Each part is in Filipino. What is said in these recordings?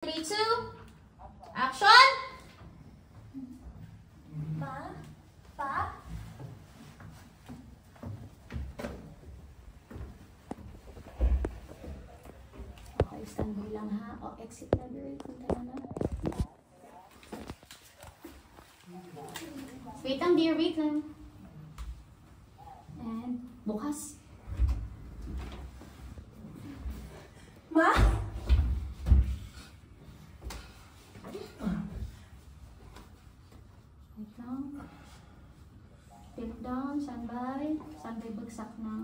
3, 2, action! Okay, standby lang ha. O, exit library. Punta na. Wait lang, dear. Wait lang. And, bukas. Ma? Wait lang. Tilt down, standby. Standby bagsak na.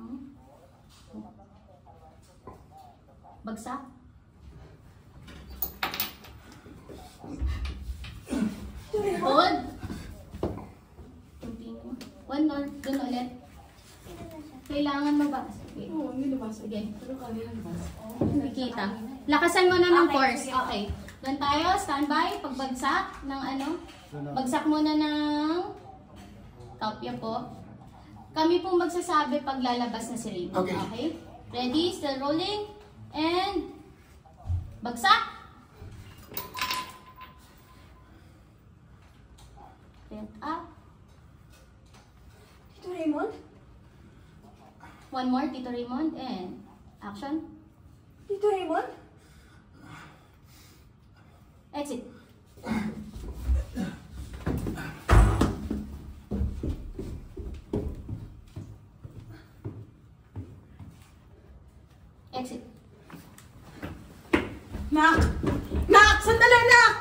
Bagsak. Hold. Continue. One more. Dun ulit. Kailangan mabasa. Wait. Oo, hindi nabasa. Sige. Pero kanina nabasa. Nakikita. Lakasan mo na ng force. Okay. Doon tayo. Standby. Pagbagsak ng ano. Bagsak muna ng kopya po. Kami po magsasabi pag lalabas na si Raymond. Okay. Ready? Still rolling. And bagsak. Bent up. Tito Raymond? One more, Tito Raymond. And action. Tito Raymond? Exit. Exit. Nak! Nak! Sandali, Nak!